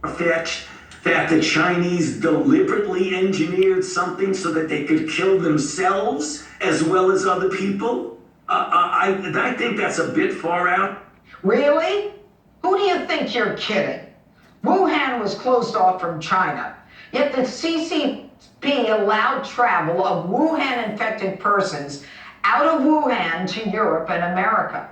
fetched that the Chinese deliberately engineered something so that they could kill themselves as well as other people? I think that's a bit far out. Really? Who do you think you're kidding? Wuhan was closed off from China, yet the CCP allowed travel of Wuhan-infected persons out of Wuhan to Europe and America,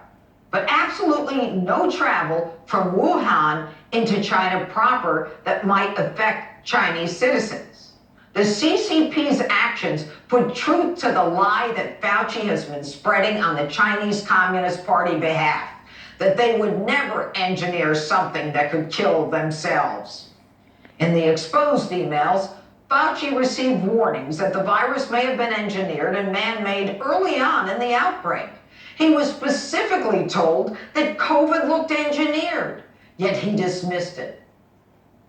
but absolutely no travel from Wuhan into China proper that might affect Chinese citizens. The CCP's actions put truth to the lie that Fauci has been spreading on the Chinese Communist Party behalf, that they would never engineer something that could kill themselves. In the exposed emails, Fauci received warnings that the virus may have been engineered and man-made early on in the outbreak. He was specifically told that COVID looked engineered, yet he dismissed it.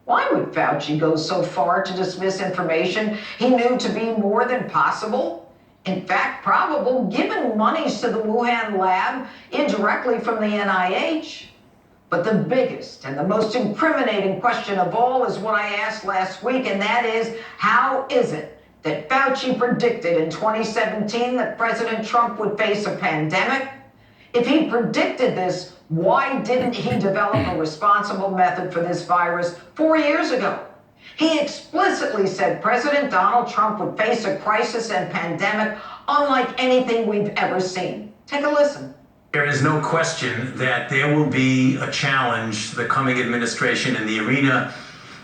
Why would Fauci go so far to dismiss information he knew to be more than possible? In fact, probable, given monies to the Wuhan lab indirectly from the NIH. But the biggest and the most incriminating question of all is what I asked last week, and that is, how is it that Fauci predicted in 2017 that President Trump would face a pandemic? If he predicted this, why didn't he develop a responsible method for this virus 4 years ago? He explicitly said President Donald Trump would face a crisis and pandemic unlike anything we've ever seen. Take a listen. There is no question that there will be a challenge to the coming administration in the arena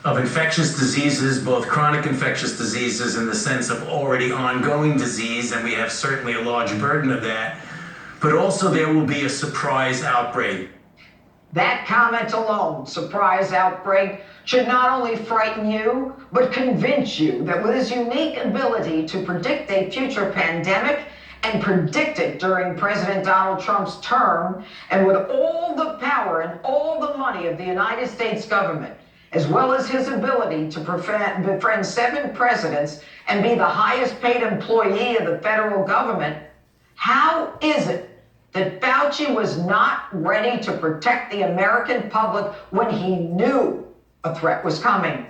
of infectious diseases, both chronic infectious diseases in the sense of already ongoing disease, and we have certainly a large burden of that, but also there will be a surprise outbreak. That comment alone, surprise outbreak, should not only frighten you, but convince you that with his unique ability to predict a future pandemic and predict it during President Donald Trump's term, and with all the power and all the money of the United States government, as well as his ability to befriend 7 presidents and be the highest paid employee of the federal government, how is it that Fauci was not ready to protect the American public when he knew a threat was coming?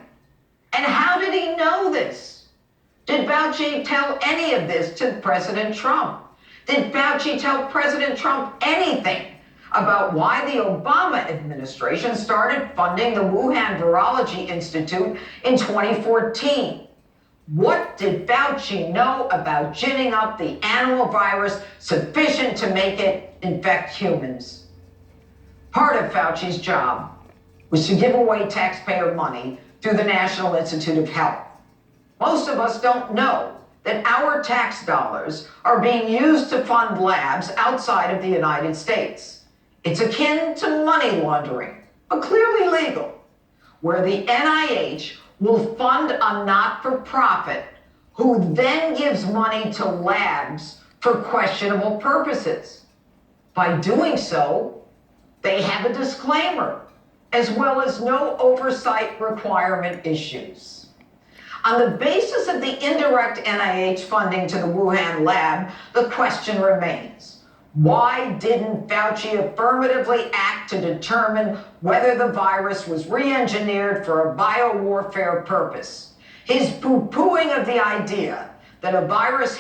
And how did he know this? Did Fauci tell any of this to President Trump? Did Fauci tell President Trump anything about why the Obama administration started funding the Wuhan Virology Institute in 2014? What did Fauci know about ginning up the animal virus sufficient to make it infect humans? Part of Fauci's job was to give away taxpayer money through the National Institute of Health. Most of us don't know that our tax dollars are being used to fund labs outside of the United States. It's akin to money laundering, but clearly legal, where the NIH will fund a not-for-profit who then gives money to labs for questionable purposes. By doing so, they have a disclaimer, as well as no oversight requirement issues. On the basis of the indirect NIH funding to the Wuhan lab, the question remains, why didn't Fauci affirmatively act to determine whether the virus was re-engineered for a biowarfare purpose? His poo-pooing of the idea that a virus